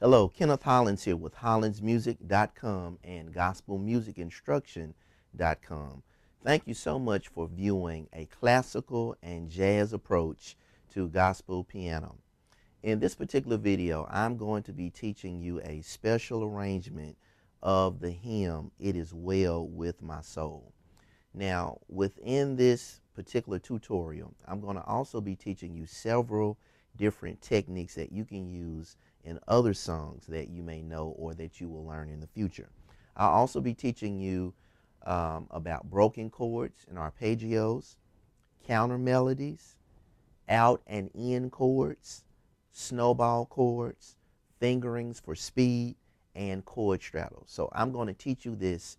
Hello, Kenneth Hollins here with hollinsmusic.com and gospelmusicinstruction.com. Thank you so much for viewing a classical and jazz approach to gospel piano. In this particular video, I'm going to be teaching you a special arrangement of the hymn, "It Is Well With My Soul." Now, within this particular tutorial, I'm going to also be teaching you several different techniques that you can use in other songs that you may know or that you will learn in the future. I'll also be teaching you about broken chords and arpeggios, counter melodies, out and in chords, snowball chords, fingerings for speed, and chord straddles. So I'm going to teach you this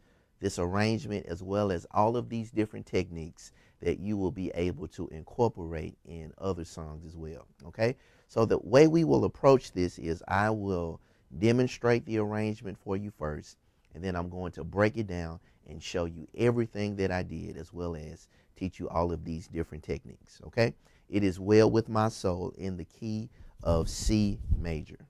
arrangement as well as all of these different techniques that you will be able to incorporate in other songs as well. Okay, so the way we will approach this is I will demonstrate the arrangement for you first, and then I'm going to break it down and show you everything that I did as well as teach you all of these different techniques. Okay, "It Is Well With My Soul" in the key of C major.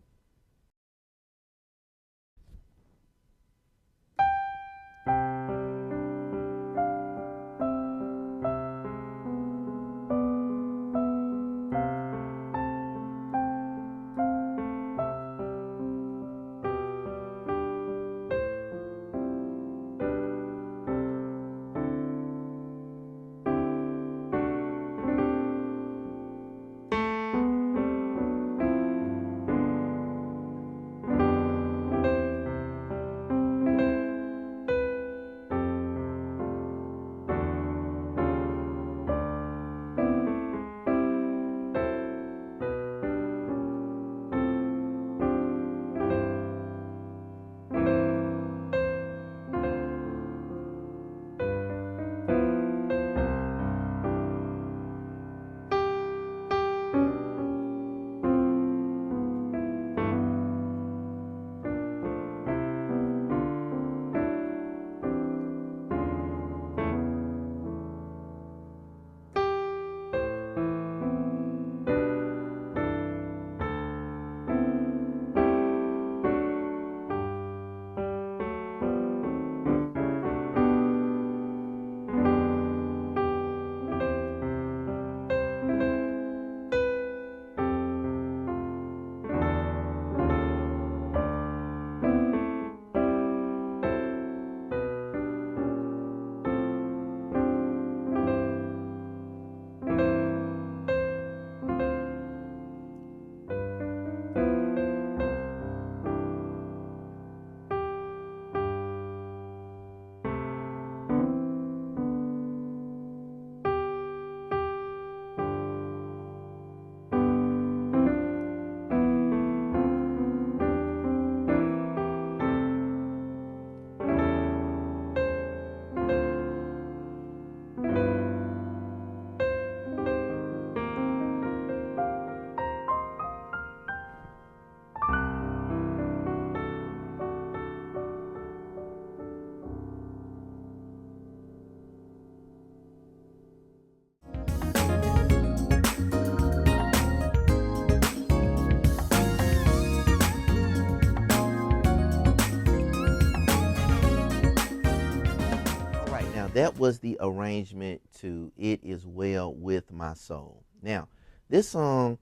That was the arrangement to "It Is Well With My Soul." Now, this song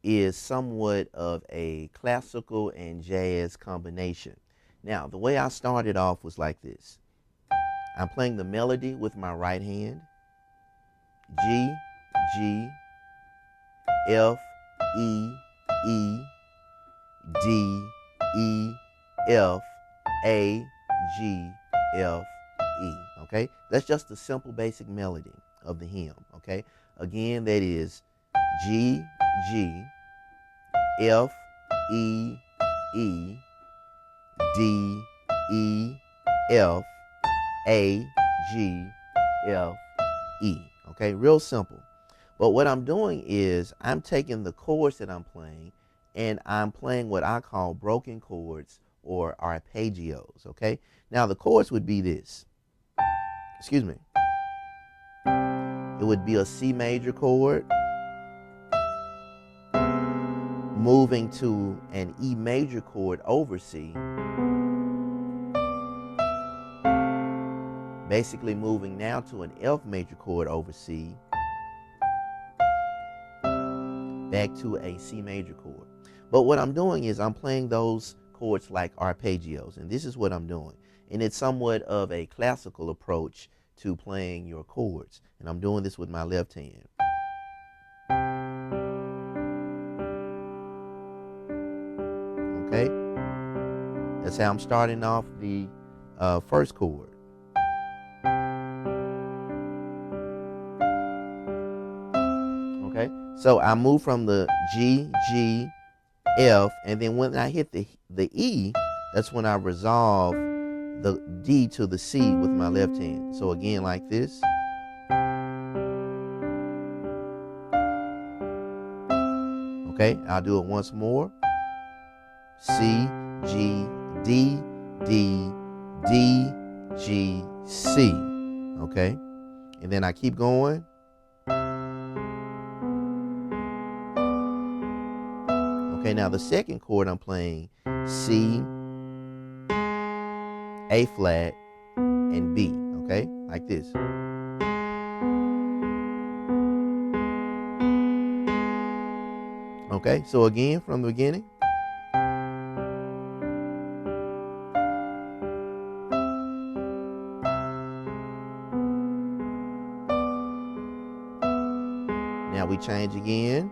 is somewhat of a classical and jazz combination. Now, the way I started off was like this. I'm playing the melody with my right hand. G, G, F, E, E, D, E, F, A, G, F, E. Okay, that's just the simple basic melody of the hymn. Okay, again, that is G, G, F, E, E, D, E, F, A, G, F, E. Okay, real simple. But what I'm doing is I'm taking the chords that I'm playing and I'm playing what I call broken chords or arpeggios. Okay, now the chords would be this. Excuse me. It would be a C major chord, moving to an E major chord over C, basically moving now to an F major chord over C, back to a C major chord. But what I'm doing is I'm playing those chords like arpeggios, and this is what I'm doing. And it's somewhat of a classical approach to playing your chords. And I'm doing this with my left hand. Okay? That's how I'm starting off the first chord. Okay? So I move from the G, G, F, and then when I hit the E, that's when I resolve the D to the C with my left hand. So again, like this. Okay, I'll do it once more. C, G, D, D, D, G, C. Okay, and then I keep going. Okay, now the second chord I'm playing C, A flat, and B, okay, like this. Okay, so again, from the beginning. Now we change again.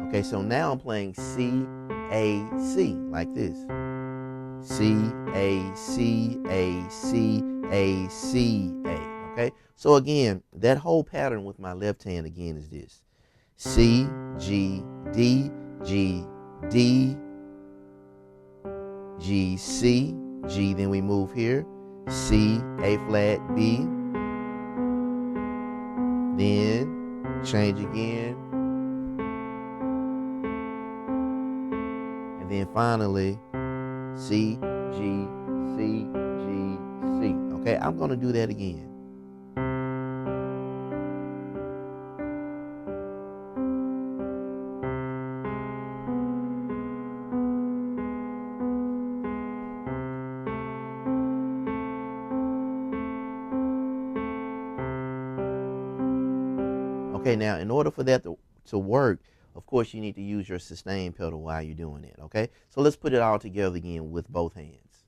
Okay, so now I'm playing C, A, C, like this. C, A, C, A, C, A, C, A. Okay, so again, that whole pattern with my left hand again is this. C, G, D, G, D, G, C, G, then we move here. C, A flat, B. Then change again. And then finally, C, G, C, G, C. Okay, I'm going to do that again. Okay, now in order for that to work, of course you need to use your sustain pedal while you're doing it, okay? So let's put it all together again with both hands.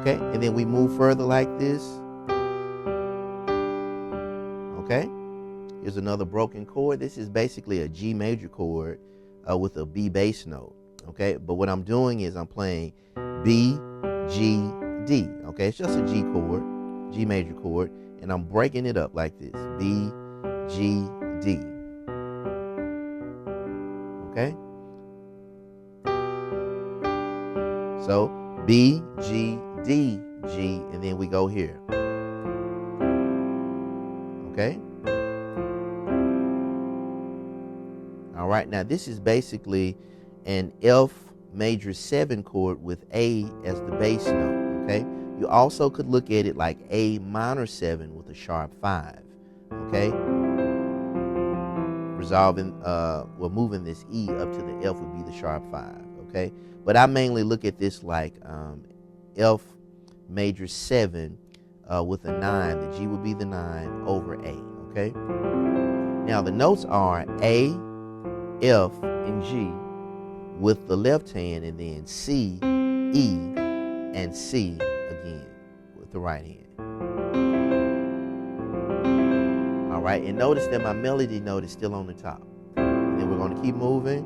Okay, and then we move further like this. Okay. Here's another broken chord. This is basically a G major chord with a B bass note, okay? But what I'm doing is I'm playing B, G, D, okay? It's just a G chord, G major chord, and I'm breaking it up like this, B, G, D, okay? So B, G, D, G, and then we go here, okay? All right, now this is basically an F major 7 chord with A as the bass note, okay? You also could look at it like A minor 7 with a sharp 5, okay? Moving this E up to the F would be the sharp 5, okay? But I mainly look at this like F major 7 with a 9. The G would be the 9 over A, okay? Now the notes are A, F, and G with the left hand, and then C, E, and C again with the right hand. All right, and notice that my melody note is still on the top. And then we're going to keep moving.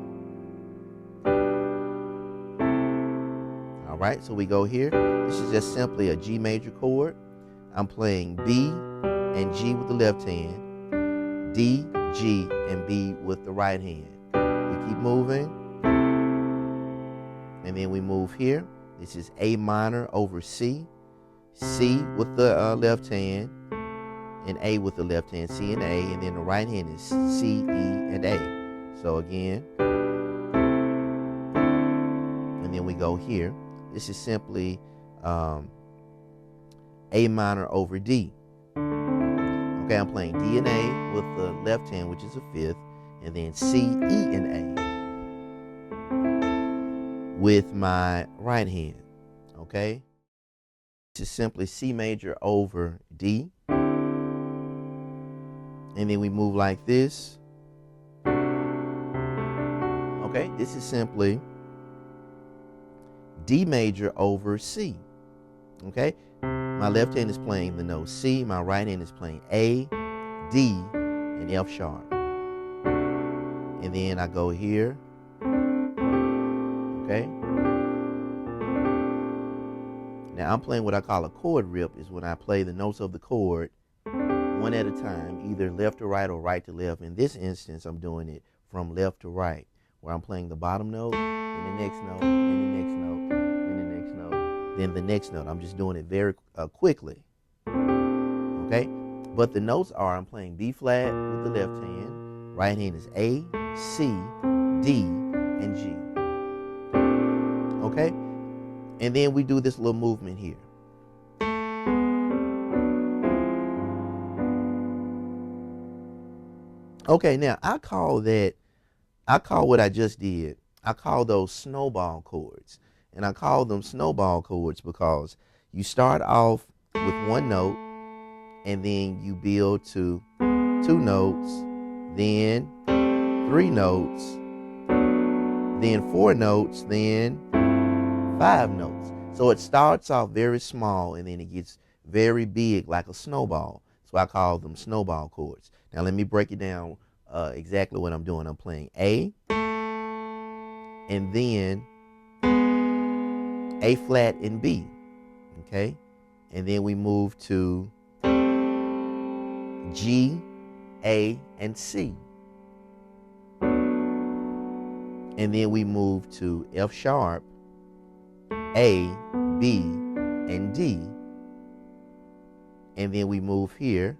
All right, so we go here. This is just simply a G major chord. I'm playing B and G with the left hand, D, G, and B with the right hand. We keep moving, and then we move here. This is A minor over C, C with the left hand, and A with the left hand, C and A, and then the right hand is C, E, and A. So again, and then we go here. This is simply A minor over D. Okay, I'm playing D and A with the left hand, which is a fifth, and then C, E, and A with my right hand. Okay, this is simply C major over D, and then we move like this. Okay, this is simply D major over C. Okay, my left hand is playing the note C, my right hand is playing A, D, and F sharp. And then I go here. Okay. Now I'm playing what I call a chord rip, is when I play the notes of the chord one at a time, either left to right or right to left. In this instance, I'm doing it from left to right, where I'm playing the bottom note, then the next note, then the next note, then the next note, then the next note. I'm just doing it very quickly. Okay? But the notes are, I'm playing B flat with the left hand, right hand is A, C, D, and G. Okay? And then we do this little movement here. Okay, now I call what I just did, I call those snowball chords. And I call them snowball chords because you start off with one note, and then you build to 2 notes, then 3 notes, then 4 notes, then 5 notes. So it starts off very small, and then it gets very big like a snowball. So I call them snowball chords. Now let me break it down exactly what I'm doing. I'm playing A, and then A flat and B, okay? And then we move to G, A, and C. And then we move to F sharp, A, B, and D. And then we move here.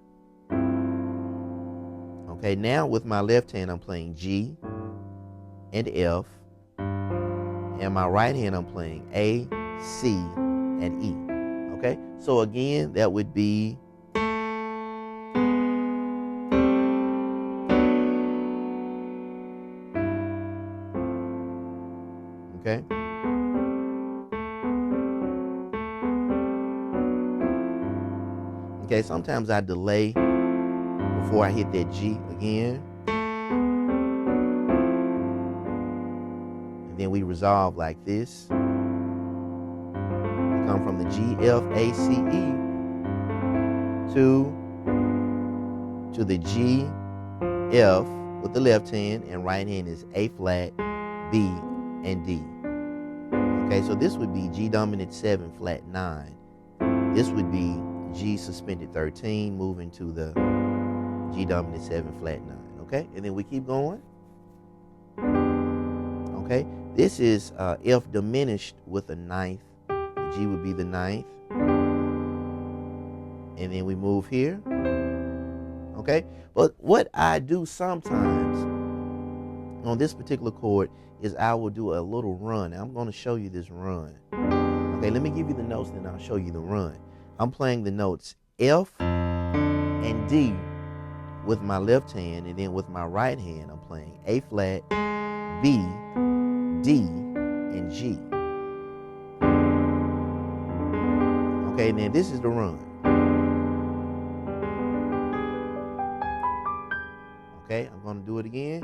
Okay, now with my left hand, I'm playing G and F. And my right hand, I'm playing A, C, and E. Okay, so again, that would be okay. Okay, sometimes I delay before I hit that G again. And then we resolve like this. We come from the G, F, A, C, E to the G, F with the left hand, and right hand is A flat, B, and D. Okay, so this would be G dominant 7 flat 9. This would be G suspended 13, moving to the G dominant 7 flat 9. Okay, and then we keep going. Okay, this is F diminished with a ninth. The G would be the ninth. And then we move here. Okay, but what I do sometimes on this particular chord is I will do a little run. I'm going to show you this run. Okay, let me give you the notes, then I'll show you the run. I'm playing the notes F and D with my left hand, and then with my right hand, I'm playing A flat, B, D, and G. Okay, now this is the run. Okay, I'm going to do it again.